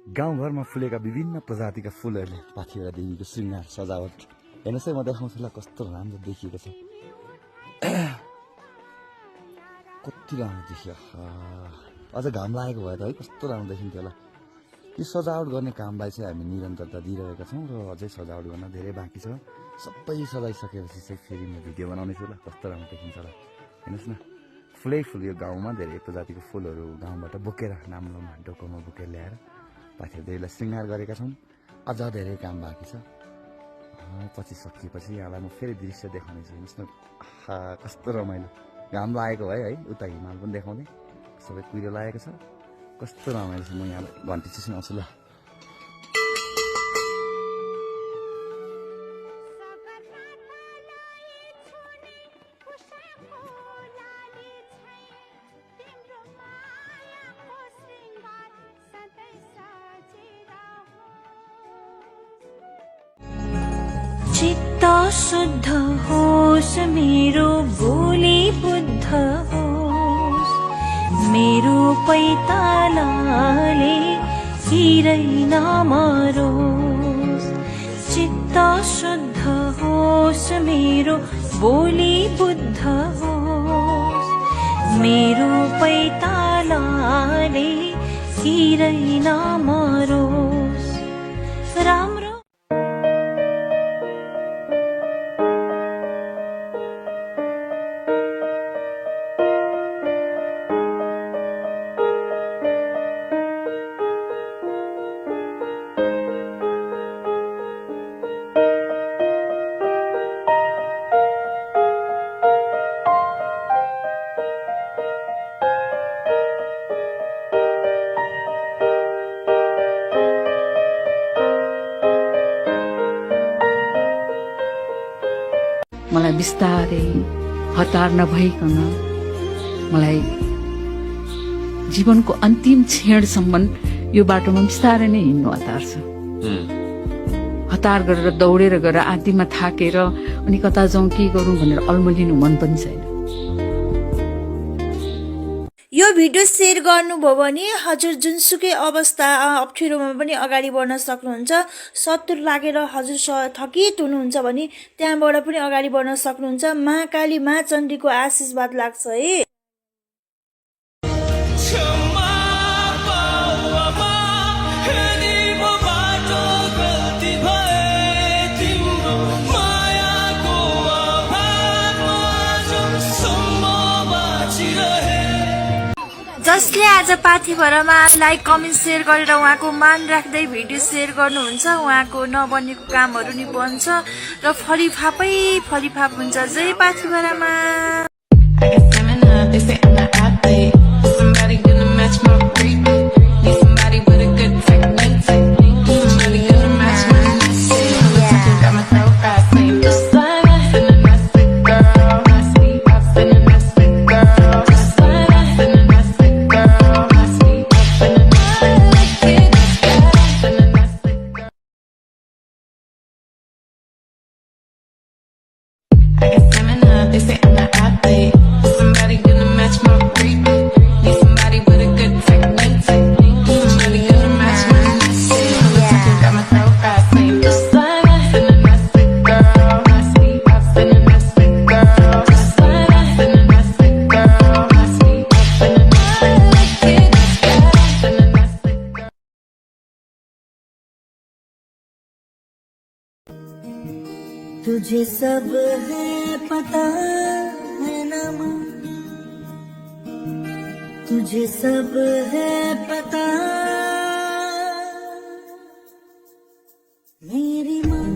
गाउँघरमा फुलेका विभिन्न प्रजातिका फुलहरूले पाथिभरा देवीको श्रृङ्गार सजावट हेर्नुहोस् है, म देखाउँछु ल कस्तो राम्रो देखिएको छ। कति राम्रो देखियो, अझ घाम लागेको भए त है कस्तो राम्रो देखिन्थ्यो होला। यो सजावट गर्ने कामलाई चाहिँ हामी निरन्तरता दिइरहेका छौँ र अझै सजावट गर्न धेरै बाँकी छ। सबै सजाइसकेपछि चाहिँ फेरि म भिडियो बनाउनेछु ल, कस्तो राम्रो देखिन्छ होला। हेर्नुहोस् न, फुलै फुल, यो गाउँमा धेरै प्रजातिको फुलहरू गाउँबाट बोकेर नाम्लोमा डोकोमा बोकेर ल्याएर पाथिभरा देवीलाई श्रृङ्गार गरेका छौँ। अझ धेरै काम बाँकी छ। पछि सकिएपछि यहाँलाई म फेरि दृश्य देखाउनेछु। हेर्नुहोस् न, कस्तो रमाइलो, घाम लागेको भए है उता हिमाल पनि देखाउँदै सबै कुहिरो लागेको छ। कस्तो रमाइलो छ। म यहाँलाई घन्टी चाहिँ सुनाउँछु ल। चित्त शुद्ध होस् मेरो बोली बुद्ध होस्, मेरो पैतालाले हिरै नमरोस्। चित्त शुद्ध होस् मेरो बोली बुद्ध होस्, मेरो पैतालाले हिरै नमरोस्। राम्रो मलाई बिस्तारै हतार नभइकन मलाई जीवनको अन्तिम क्षणसम्म यो बाटोमा बिस्तारै नै हिँड्नु हतार छ। हतार गरेर दौडेर गएर आदिमा थाकेर अनि कता जाउँ के गरौँ भनेर अल्मलिनु मन पनि छैन। यो भिडियो सेयर गर्नुभयो भने हजुर जुनसुकै अवस्था अप्ठ्यारोमा पनि अगाडि बढ्न सक्नुहुन्छ। शत्रु लागेर हजुर थकित हुनुहुन्छ भने त्यहाँबाट पनि अगाडि बढ्न सक्नुहुन्छ। महाकाली महाचण्डीको आशीर्वाद लाग्छ है। जसले आज पाथिभरामा लाइक कमेन्ट सेयर गरेर उहाँको मान राख्दै भिडियो सेयर गर्नुहुन्छ, उहाँको नबनेको कामहरू नि बन्छ र फलिफापै फलिफाप हुन्छ। जय पाथिभरामा। They say I'm an athlete. Somebody gonna match my freak. Need somebody with a good technique. Somebody gonna match my technique. Got my throat passing. Just like that. Feeling that sick girl. Nasty. I'm feeling that sick girl. Just like that. Feeling that sick girl. Nasty. I'm feeling that sick girl. Feeling that sick girl. तुझे सब है पता है ना माँ, तुझे सब है पता मेरी माँ।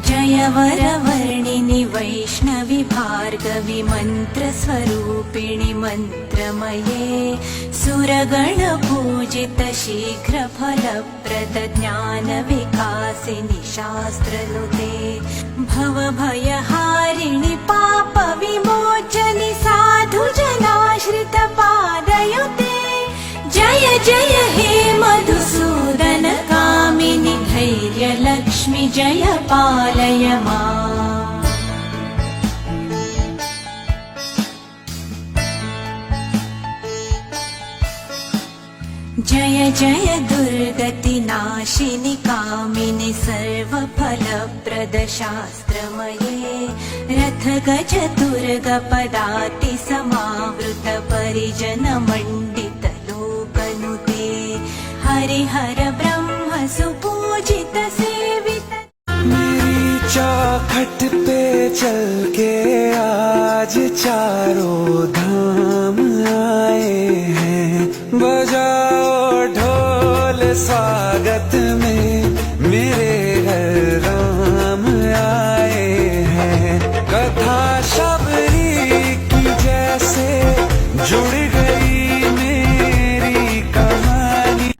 जय वरवर्णिनि वैष्णवि भार्गवि मन्त्रस्वरूपिणि मन्त्रमये सुरगण पूजित शीघ्र फलप्रद ज्ञान विकासिनि शास्त्रनुते भवभयहारिणि पाप विमोचनि साधु जनाश्रित पादयुते। जय जय हे मधुसूदन कामिनि धैर्य लक्ष्मी जय पालय माम्। जय जय दुर्गति नाशिनि कामिनि सर्वफलप्रद शास्त्रमये रथ गज तुर्ग पदाति समावृत परिजन मण्डित लोकनुते हरिहर ब्रह्म सुपूजित सेवित मेरी चौखट पे चल के आज चारों धाम आए हैं बजाओ ढोल स्वागत में मेरे घर राम आए हैं कथा शबरी की जैसे जुड़ गई मेरी कहानी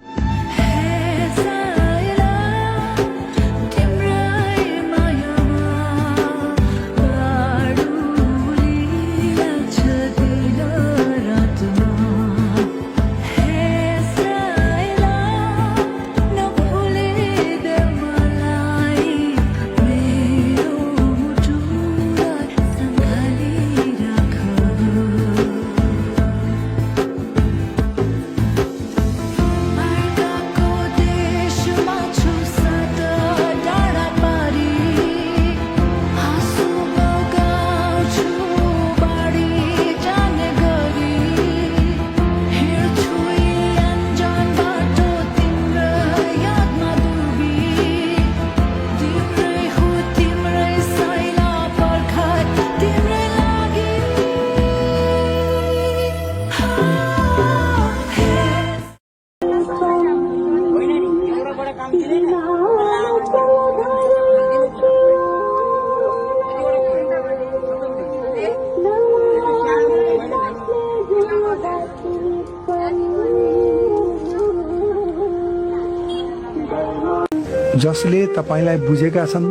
जसले तपाईलाई बुझेका छन्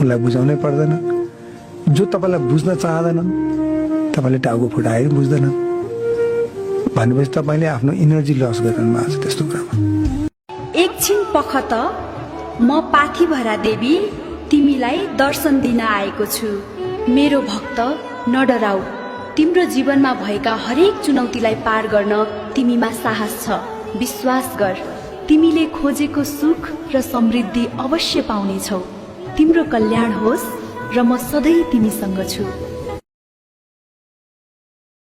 उनलाई बुझाउनै पर्दैन जो तपाईलाई बुझ्न चाहँदैनन् तपाईले टाउको फुटाएर बुझ्दैनन् भनेपछि तपाईले आफ्नो इनर्जी लस गर्नु भएको छ त्यस्तो कुरामा एकछिन पखत म पाथिभरा देवी तिमीलाई दर्शन दिन आएको छु मेरो भक्त नडराऊ तिम्रो जीवनमा भएका हरेक चुनौतीलाई पार गर्न तिमीमा साहस छ विश्वास गर तिमीले खोजेको सुख र समृद्धि अवश्य पाउनेछौ तिम्रो कल्याण होस् र म सधैँ तिमीसँग छु